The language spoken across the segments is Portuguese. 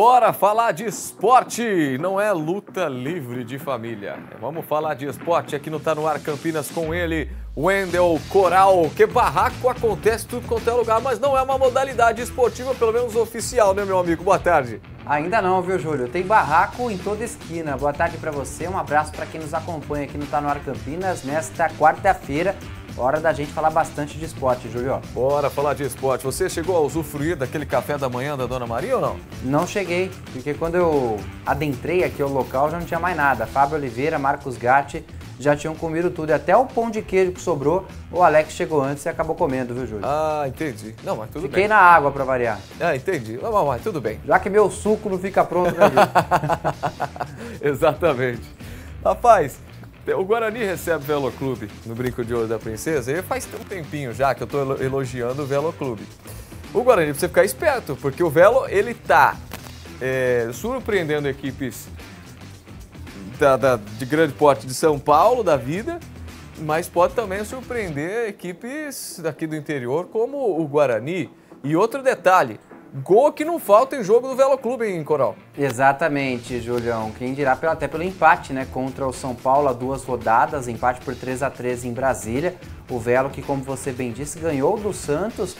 Bora falar de esporte, não é luta livre de família. Vamos falar de esporte aqui no Tá No Ar Campinas com ele, Wendel Coral. Que barraco acontece tudo quanto é lugar, mas não é uma modalidade esportiva, pelo menos oficial, né, meu amigo? Boa tarde. Ainda não, viu, Júlio? Tem barraco em toda esquina. Boa tarde pra você, um abraço pra quem nos acompanha aqui no Tá No Ar Campinas nesta quarta-feira. Hora da gente falar bastante de esporte, Júlio. Bora falar de esporte. Você chegou a usufruir daquele café da manhã da Dona Maria ou não? Não cheguei, porque quando eu adentrei aqui ao local já não tinha mais nada. Fábio Oliveira, Marcos Gatti já tinham comido tudo. E até o pão de queijo que sobrou, o Alex chegou antes e acabou comendo, viu, Júlio? Ah, entendi. Não, mas tudo bem. Fiquei na água pra variar. Ah, entendi. Mas tudo bem. Já que meu suco não fica pronto, né, Júlio? Exatamente. Rapaz, o Guarani recebe o Velo Clube no Brinco de Ouro da Princesa e faz um tempinho já que eu estou elogiando o Velo Clube. O Guarani precisa ficar esperto, porque o Velo, ele tá surpreendendo equipes de grande porte de São Paulo, da vida, mas pode também surpreender equipes daqui do interior, como o Guarani. E outro detalhe, gol que não falta em jogo do Velo Clube, hein, Coral? Exatamente, Julião. Quem dirá até pelo empate, né, contra o São Paulo há 2 rodadas, empate por 3-3 em Brasília. O Velo que, como você bem disse, ganhou do Santos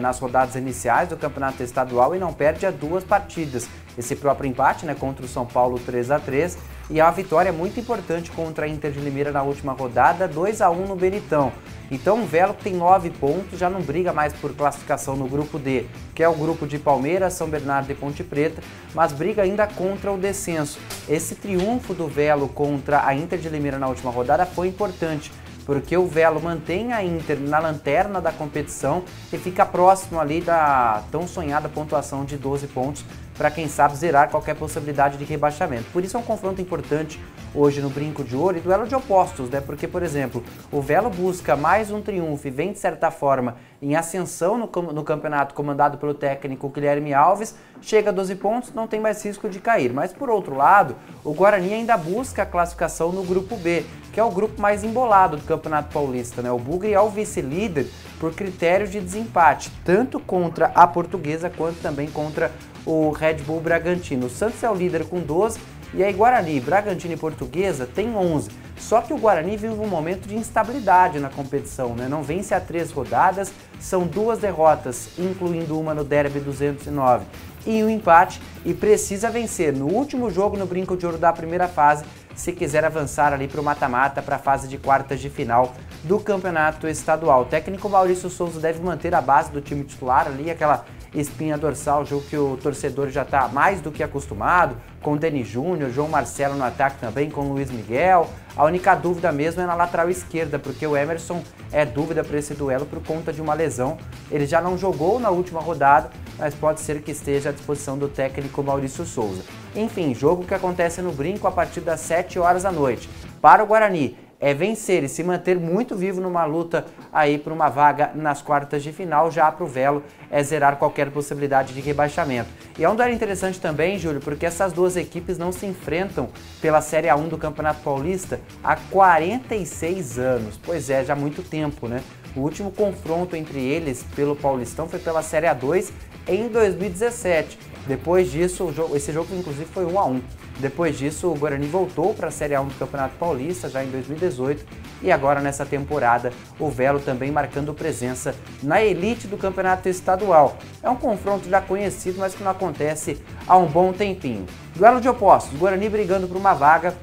nas rodadas iniciais do Campeonato Estadual e não perde há 2 partidas. Esse próprio empate, né, contra o São Paulo 3-3 e a vitória muito importante contra a Inter de Limeira na última rodada, 2-1 no Benitão. Então o Velo, que tem 9 pontos, já não briga mais por classificação no grupo D, que é o grupo de Palmeiras, São Bernardo e Ponte Preta, mas briga ainda contra o descenso. Esse triunfo do Velo contra a Inter de Limeira na última rodada foi importante, porque o Velo mantém a Inter na lanterna da competição e fica próximo ali da tão sonhada pontuação de 12 pontos para, quem sabe, zerar qualquer possibilidade de rebaixamento. Por isso é um confronto importante hoje no Brinco de Ouro e duelo de opostos, né? Porque, por exemplo, o Velo busca mais um triunfo e vem, de certa forma, em ascensão no campeonato comandado pelo técnico Guilherme Alves, chega a 12 pontos, não tem mais risco de cair. Mas, por outro lado, o Guarani ainda busca a classificação no grupo B, que é o grupo mais embolado do Campeonato Paulista, né? O Bugre é o vice-líder por critério de desempate, tanto contra a Portuguesa quanto também contra o Red Bull Bragantino. O Santos é o líder com 12 e aí Guarani, Bragantino e Portuguesa tem 11. Só que o Guarani vive um momento de instabilidade na competição, né? Não vence há 3 rodadas, são 2 derrotas, incluindo uma no Derby 209 e um empate, e precisa vencer no último jogo no Brinco de Ouro da primeira fase se quiser avançar ali para o mata-mata, para a fase de quartas de final do Campeonato Estadual. O técnico Maurício Souza deve manter a base do time titular ali, aquela espinha dorsal, jogo que o torcedor já está mais do que acostumado, com o Denis Júnior, João Marcelo no ataque também, com o Luiz Miguel. A única dúvida mesmo é na lateral esquerda, porque o Emerson é dúvida para esse duelo por conta de uma lesão. Ele já não jogou na última rodada, mas pode ser que esteja à disposição do técnico Maurício Souza. Enfim, jogo que acontece no Brinco a partir das 7 horas da noite. Para o Guarani, é vencer e se manter muito vivo numa luta aí por uma vaga nas quartas de final. Já para o Velo é zerar qualquer possibilidade de rebaixamento. E é um duelo interessante também, Júlio, porque essas duas equipes não se enfrentam pela Série A1 do Campeonato Paulista há 46 anos. Pois é, já há muito tempo, né? O último confronto entre eles pelo Paulistão foi pela Série A2 em 2017. Depois disso, esse jogo inclusive foi 1-1. Depois disso, o Guarani voltou para a Série A1 do Campeonato Paulista, já em 2018, e agora nessa temporada o Velo também marcando presença na elite do Campeonato Estadual. É um confronto já conhecido, mas que não acontece há um bom tempinho. Duelo de opostos, Guarani brigando por uma vaga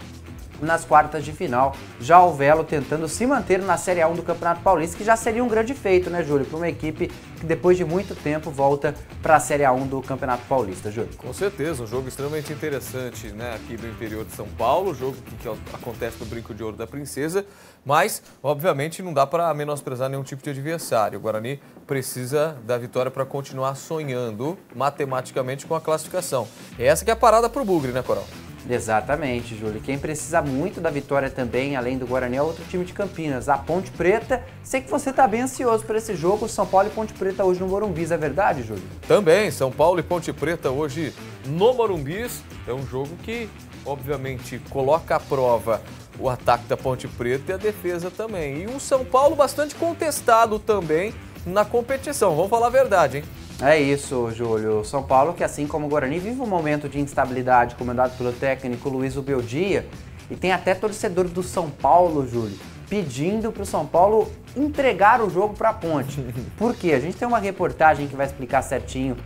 nas quartas de final, já o Velo tentando se manter na Série A1 do Campeonato Paulista, que já seria um grande feito, né, Júlio, para uma equipe que depois de muito tempo volta para a Série A1 do Campeonato Paulista, Júlio. Com certeza, um jogo extremamente interessante, né, aqui do interior de São Paulo, jogo que acontece no Brinco de Ouro da Princesa, mas, obviamente, não dá para menosprezar nenhum tipo de adversário. O Guarani precisa da vitória para continuar sonhando matematicamente com a classificação. Essa que é a parada para o Bugre, né, Coral? Exatamente, Júlio. Quem precisa muito da vitória também, além do Guarani, é outro time de Campinas, a Ponte Preta. Sei que você está bem ansioso por esse jogo, São Paulo e Ponte Preta hoje no Morumbis, é verdade, Júlio? Também, São Paulo e Ponte Preta hoje no Morumbis. É um jogo que, obviamente, coloca à prova o ataque da Ponte Preta e a defesa também. E um São Paulo bastante contestado também na competição, vamos falar a verdade, hein? É isso, Júlio. São Paulo, que assim como o Guarani, vive um momento de instabilidade comandado pelo técnico Luiz Ubeldia, e tem até torcedor do São Paulo, Júlio, pedindo para o São Paulo entregar o jogo para a Ponte. Por quê? A gente tem uma reportagem que vai explicar certinho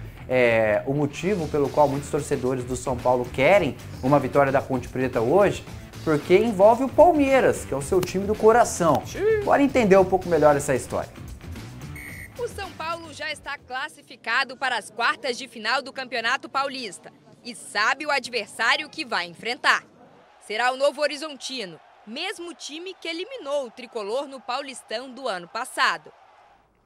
o motivo pelo qual muitos torcedores do São Paulo querem uma vitória da Ponte Preta hoje, porque envolve o Palmeiras, que é o seu time do coração. Bora entender um pouco melhor essa história. O São Paulo já está classificado para as quartas de final do Campeonato Paulista e sabe o adversário que vai enfrentar. Será o Novo Horizontino, mesmo time que eliminou o tricolor no Paulistão do ano passado.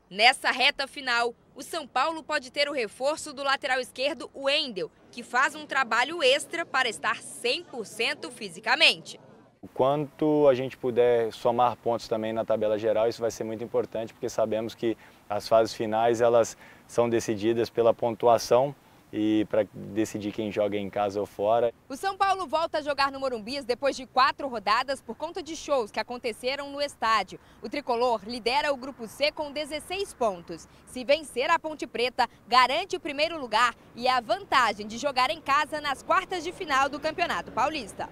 Nessa reta final, o São Paulo pode ter o reforço do lateral esquerdo Wendel, que faz um trabalho extra para estar 100% fisicamente. O quanto a gente puder somar pontos também na tabela geral, isso vai ser muito importante, porque sabemos que as fases finais elas são decididas pela pontuação e para decidir quem joga em casa ou fora. O São Paulo volta a jogar no Morumbi depois de 4 rodadas por conta de shows que aconteceram no estádio. O tricolor lidera o Grupo C com 16 pontos. Se vencer a Ponte Preta, garante o primeiro lugar e a vantagem de jogar em casa nas quartas de final do Campeonato Paulista.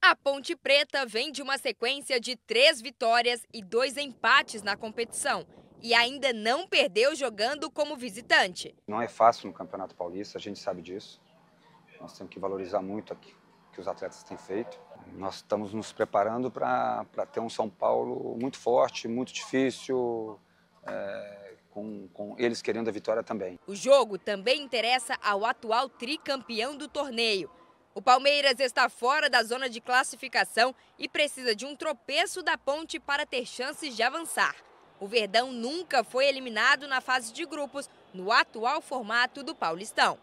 A Ponte Preta vem de uma sequência de 3 vitórias e 2 empates na competição. E ainda não perdeu jogando como visitante. Não é fácil no Campeonato Paulista, a gente sabe disso. Nós temos que valorizar muito o que os atletas têm feito. Nós estamos nos preparando para ter um São Paulo muito forte, muito difícil, com eles querendo a vitória também. O jogo também interessa ao atual tricampeão do torneio. O Palmeiras está fora da zona de classificação e precisa de um tropeço da Ponte para ter chances de avançar. O Verdão nunca foi eliminado na fase de grupos, no atual formato do Paulistão.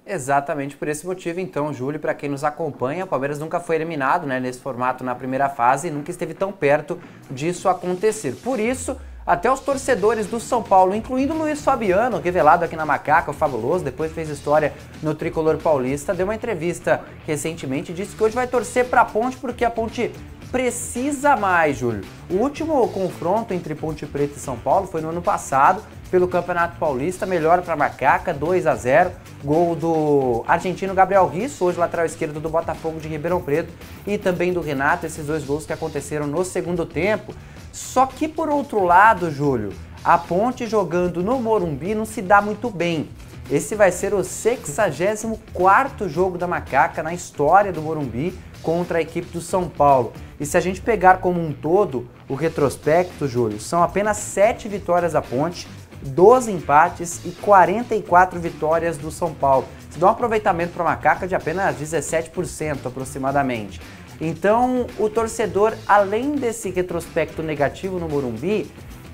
Exatamente por esse motivo, então, Júlio, para quem nos acompanha, o Palmeiras nunca foi eliminado, né, nesse formato na primeira fase e nunca esteve tão perto disso acontecer. Por isso, até os torcedores do São Paulo, incluindo o Luiz Fabiano, revelado aqui na Macaca, o fabuloso, depois fez história no Tricolor Paulista, deu uma entrevista recentemente e disse que hoje vai torcer para a Ponte porque a Ponte precisa mais, Júlio. O último confronto entre Ponte Preta e São Paulo foi no ano passado, pelo Campeonato Paulista, melhor para a Macaca, 2-0, gol do argentino Gabriel Risso, hoje lateral esquerdo do Botafogo de Ribeirão Preto, e também do Renato, esses 2 gols que aconteceram no segundo tempo. Só que por outro lado, Júlio, a Ponte jogando no Morumbi não se dá muito bem. Esse vai ser o 64º jogo da Macaca na história do Morumbi contra a equipe do São Paulo. E se a gente pegar como um todo o retrospecto, Júlio, são apenas 7 vitórias da Ponte, 12 empates e 44 vitórias do São Paulo. Isso dá um aproveitamento para a Macaca de apenas 17% aproximadamente. Então, o torcedor, além desse retrospecto negativo no Morumbi,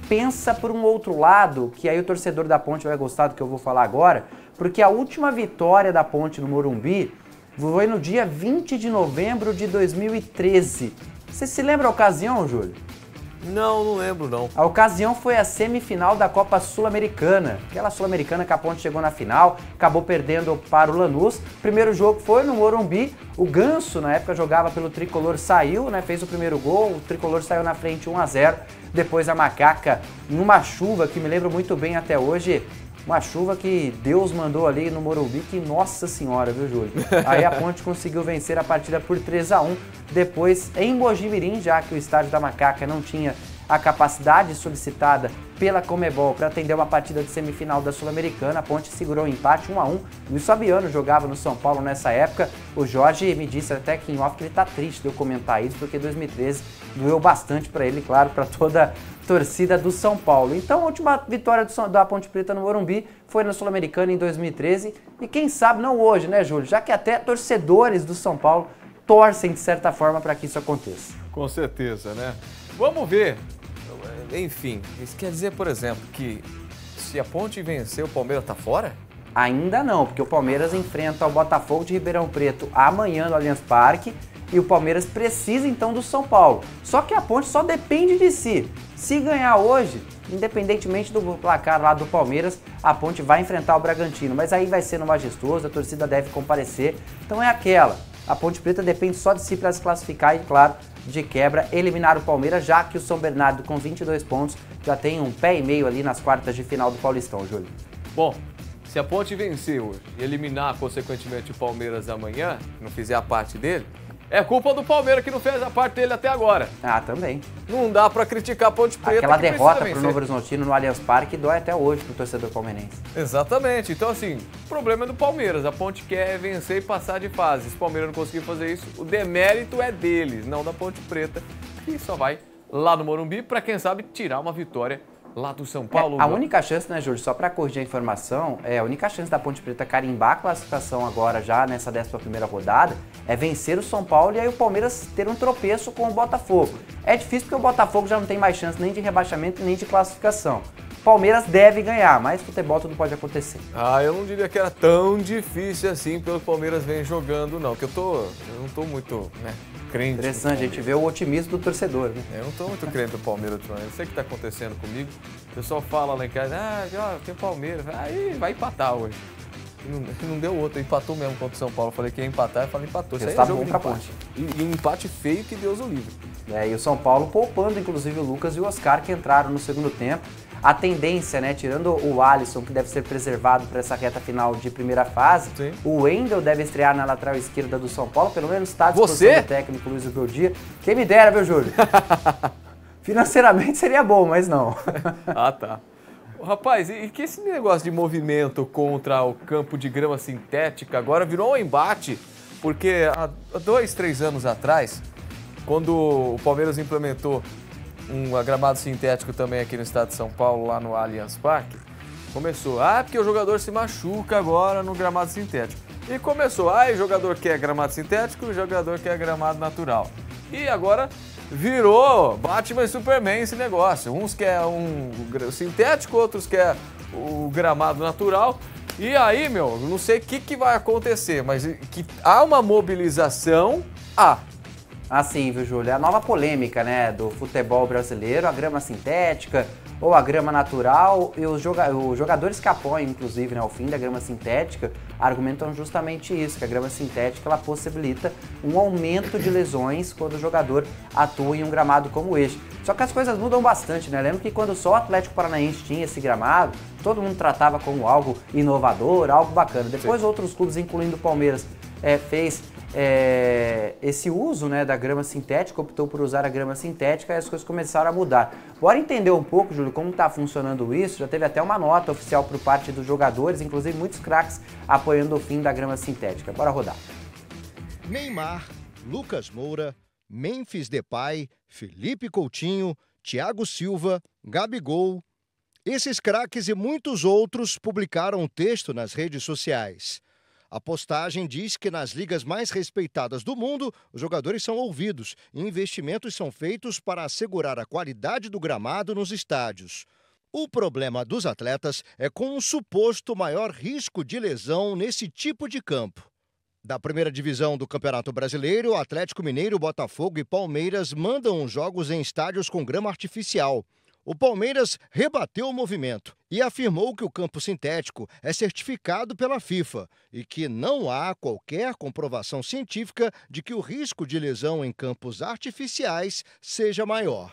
pensa por um outro lado, que aí o torcedor da Ponte vai gostar do que eu vou falar agora, porque a última vitória da Ponte no Morumbi foi no dia 20 de novembro de 2013. Você se lembra a ocasião, Júlio? Não lembro não. A ocasião foi a semifinal da Copa Sul-Americana. Aquela Sul-Americana que a Ponte chegou na final, acabou perdendo para o Lanús. O primeiro jogo foi no Morumbi. O Ganso, na época, jogava pelo Tricolor, saiu, né? Fez o primeiro gol. O Tricolor saiu na frente 1-0. Depois a Macaca, numa chuva que me lembro muito bem até hoje, uma chuva que Deus mandou ali no Morumbi, que nossa senhora, viu, Júlio? Aí a Ponte conseguiu vencer a partida por 3-1. Depois, em Mojimirim, já que o estádio da Macaca não tinha a capacidade solicitada pela Conmebol para atender uma partida de semifinal da Sul-Americana, a Ponte segurou o empate 1-1. Luiz Fabiano jogava no São Paulo nessa época. O Jorge me disse até que em off que ele tá triste de eu comentar isso, porque 2013 doeu bastante para ele, claro, para toda a torcida do São Paulo. Então a última vitória da Ponte Preta no Morumbi foi na Sul-Americana em 2013 e quem sabe não hoje, né, Júlio? Já que até torcedores do São Paulo torcem de certa forma para que isso aconteça. Com certeza, né? Vamos ver. Enfim, isso quer dizer, por exemplo, que se a Ponte vencer, o Palmeiras tá fora? Ainda não, porque o Palmeiras enfrenta o Botafogo de Ribeirão Preto amanhã no Allianz Parque e o Palmeiras precisa então do São Paulo. Só que a Ponte só depende de si. Se ganhar hoje, independentemente do placar lá do Palmeiras, a Ponte vai enfrentar o Bragantino, mas aí vai ser no Majestoso, a torcida deve comparecer. Então é aquela. A Ponte Preta depende só de si para se classificar e, claro, de quebra, eliminar o Palmeiras, já que o São Bernardo, com 22 pontos, já tem um pé e meio ali nas quartas de final do Paulistão, Júlio. Bom, Se a Ponte vencer hoje e eliminar, consequentemente, o Palmeiras amanhã, não fizer a parte dele, é culpa do Palmeiras que não fez a parte dele até agora. Ah, também. Não dá pra criticar a Ponte Preta. Aquela que derrota precisa pro vencer. Novo Horizontino no Allianz Parque dói até hoje pro torcedor palmeirense. Exatamente. Então, assim, o problema é do Palmeiras. A Ponte quer vencer e passar de fase. Se o Palmeiras não conseguir fazer isso, o demérito é deles, não da Ponte Preta, que só vai lá no Morumbi pra, quem sabe, tirar uma vitória lá do São Paulo. A única chance, né, Júlio, só para corrigir a informação, a única chance da Ponte Preta carimbar a classificação agora já nessa 11ª rodada é vencer o São Paulo e aí o Palmeiras ter um tropeço com o Botafogo. É difícil porque o Botafogo já não tem mais chance nem de rebaixamento nem de classificação. O Palmeiras deve ganhar, mas futebol tudo pode acontecer. Ah, eu não diria que era tão difícil assim pelo que o Palmeiras vem jogando, não. Que eu não tô muito, né, crente. Interessante, a gente vê o otimismo do torcedor, né? Eu não tô muito crente do Palmeiras ultimamente. Não sei o que tá acontecendo comigo. O pessoal fala lá em casa, tem Palmeiras. Aí vai empatar hoje. E não deu outro, empatou mesmo contra o São Paulo. Eu falei que ia empatar, eu falei empatou. Isso aí é jogo de empate. E um empate feio que Deus o livre. E o São Paulo poupando, inclusive, o Lucas e o Oscar, que entraram no segundo tempo. A tendência, né, tirando o Alisson, que deve ser preservado para essa reta final de primeira fase, sim, o Wendel deve estrear na lateral esquerda do São Paulo, pelo menos está à disposição do técnico Luiz Beldia. Quem me dera, viu, Júlio? Financeiramente seria bom, mas não. Ah, tá. Rapaz, e que esse negócio de movimento contra o campo de grama sintética agora virou um embate, porque há 2, 3 anos atrás, quando o Palmeiras implementou um gramado sintético também aqui no estado de São Paulo, lá no Allianz Parque, começou, porque o jogador se machuca agora no gramado sintético. E começou, o jogador quer gramado sintético, o jogador quer gramado natural. E agora virou Batman e Superman esse negócio. Uns querem um sintético, outros querem o gramado natural. E aí, não sei o que vai acontecer, mas que há uma mobilização, Assim, viu, Júlio? É a nova polêmica, né, do futebol brasileiro, a grama sintética ou a grama natural, e os jogadores que apoiam, inclusive, né, o fim da grama sintética, argumentam justamente isso, que a grama sintética ela possibilita um aumento de lesões quando o jogador atua em um gramado como este. Só que as coisas mudam bastante, né? Lembro que quando só o Atlético Paranaense tinha esse gramado, todo mundo tratava como algo inovador, algo bacana. Depois outros clubes, incluindo o Palmeiras, fez esse uso, né, da grama sintética, optou por usar a grama sintética e as coisas começaram a mudar. Bora entender um pouco, Júlio, como está funcionando isso. Já teve até uma nota oficial por parte dos jogadores, inclusive muitos craques apoiando o fim da grama sintética. Bora rodar. Neymar, Lucas Moura, Memphis Depay, Felipe Coutinho, Thiago Silva, Gabigol. Esses craques e muitos outros publicaram um texto nas redes sociais. A postagem diz que nas ligas mais respeitadas do mundo, os jogadores são ouvidos e investimentos são feitos para assegurar a qualidade do gramado nos estádios. O problema dos atletas é com um suposto maior risco de lesão nesse tipo de campo. Da primeira divisão do Campeonato Brasileiro, Atlético Mineiro, Botafogo e Palmeiras mandam jogos em estádios com grama artificial. O Palmeiras rebateu o movimento e afirmou que o campo sintético é certificado pela FIFA e que não há qualquer comprovação científica de que o risco de lesão em campos artificiais seja maior.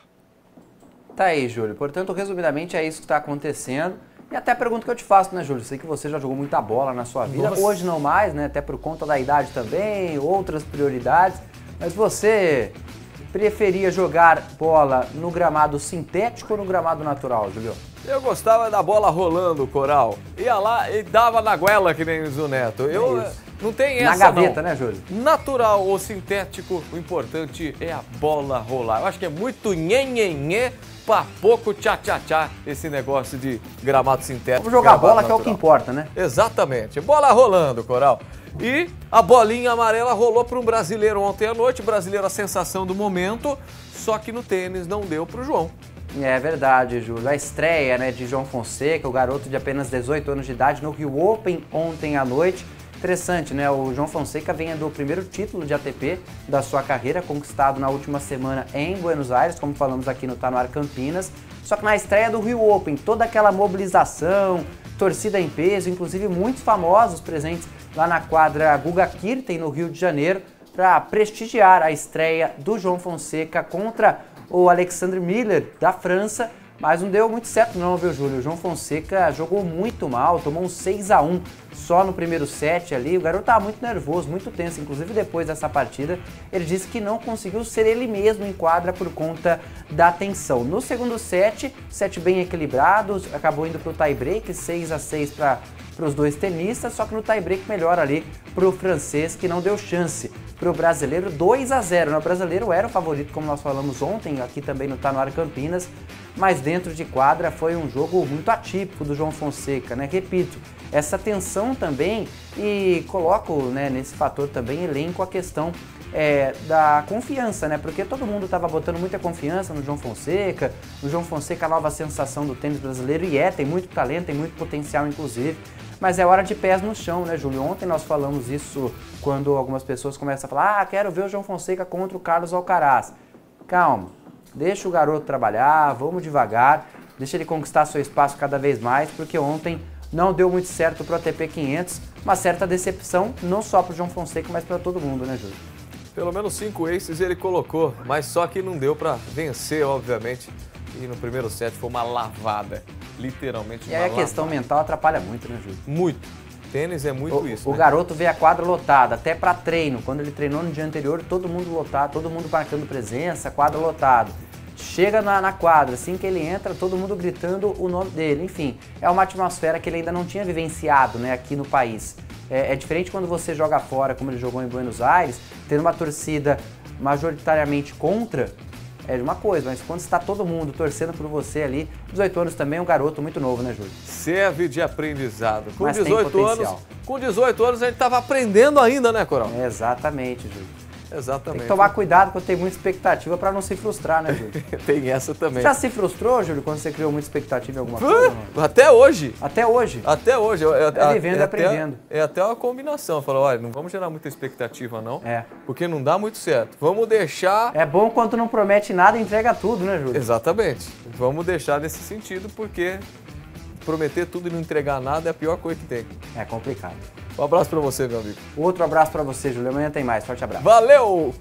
Tá aí, Júlio. Portanto, resumidamente, é isso que está acontecendo. E até a pergunta que eu te faço, né, Júlio? Sei que você já jogou muita bola na sua vida. Nossa. Hoje não mais, né? Até por conta da idade também, outras prioridades. Mas você preferia jogar bola no gramado sintético ou no gramado natural, Júlio? Eu gostava da bola rolando, Coral. Ia lá e dava na goela, que nem o Zuneto. Não tem essa, na gaveta, não. Né, Júlio? Natural ou sintético, o importante é a bola rolar. Eu acho que é muito nhenhenhê pra pouco tchá-tchá-tchá esse negócio de gramado sintético. Vamos jogar bola, natural, que é o que importa, né? Exatamente. Bola rolando, Coral. E a bolinha amarela rolou para um brasileiro ontem à noite. O brasileiro, a sensação do momento, só que no tênis não deu pro João. É verdade, Júlio. A estreia, né, de João Fonseca, o garoto de apenas 18 anos de idade, no Rio Open ontem à noite. Interessante, né? O João Fonseca vem do primeiro título de ATP da sua carreira, conquistado na última semana em Buenos Aires, como falamos aqui no Tá No Ar Campinas. Só que na estreia do Rio Open, toda aquela mobilização, torcida em peso, inclusive muitos famosos presentes lá na quadra Guga Kirten, no Rio de Janeiro, para prestigiar a estreia do João Fonseca contra o Alexandre Miller, da França, Mas não deu muito certo não, viu, Júlio? O João Fonseca jogou muito mal, tomou um 6-1 só no primeiro set ali. O garoto estava muito nervoso, muito tenso. Inclusive, depois dessa partida, ele disse que não conseguiu ser ele mesmo em quadra por conta da tensão. No segundo set bem equilibrado, acabou indo para o tie-break, 6-6 para os dois tenistas, só que no tie-break melhor ali para o francês, que não deu chance para o brasileiro, 2-0. O brasileiro era o favorito, como nós falamos ontem, aqui também no Tá No Ar Campinas, mas dentro de quadra foi um jogo muito atípico do João Fonseca, né? Repito, essa tensão também, e coloco, né, nesse fator também, elenco a questão da confiança, né? Porque todo mundo estava botando muita confiança no João Fonseca, a nova sensação do tênis brasileiro, e tem muito talento, tem muito potencial, inclusive. Mas é hora de pés no chão, né, Júlio? Ontem nós falamos isso quando algumas pessoas começam a falar: quero ver o João Fonseca contra o Carlos Alcaraz. Calma, deixa o garoto trabalhar, vamos devagar, deixa ele conquistar seu espaço cada vez mais, porque ontem não deu muito certo para o ATP 500, uma certa decepção, não só para o João Fonseca, mas para todo mundo, né, Júlio? Pelo menos 5 aces ele colocou, mas só que não deu para vencer, obviamente. E no primeiro set foi uma lavada, literalmente uma lavada. E aí a questão mental atrapalha muito, né, Júlio? Muito. Tênis é muito isso, O garoto vê a quadra lotada, até para treino. Quando ele treinou no dia anterior, todo mundo lotado, todo mundo marcando presença, quadra lotada. Chega na quadra, assim que ele entra, todo mundo gritando o nome dele. Enfim, é uma atmosfera que ele ainda não tinha vivenciado, né, aqui no país. É diferente quando você joga fora, como ele jogou em Buenos Aires, tendo uma torcida majoritariamente contra, é uma coisa, mas quando está todo mundo torcendo por você ali, 18 anos também é um garoto muito novo, né, Júlio? Serve de aprendizado. Com 18 anos a gente estava aprendendo ainda, né, Coral? Exatamente, Júlio. Exatamente. Tem que tomar cuidado quando tem muita expectativa para não se frustrar, né, Júlio? Tem essa também. Você já se frustrou, Júlio, quando você criou muita expectativa em alguma coisa? Não? Até hoje. Até hoje? Até hoje. É vivendo e aprendendo. É até uma combinação. Eu falo, olha, não vamos gerar muita expectativa, não. É. Porque não dá muito certo. Vamos deixar... É bom quando não promete nada e entrega tudo, né, Júlio? Exatamente. Vamos deixar nesse sentido, porque prometer tudo e não entregar nada é a pior coisa que tem. É complicado. Um abraço pra você, meu amigo. Outro abraço pra você, Júlio. Amanhã tem mais. Forte abraço. Valeu!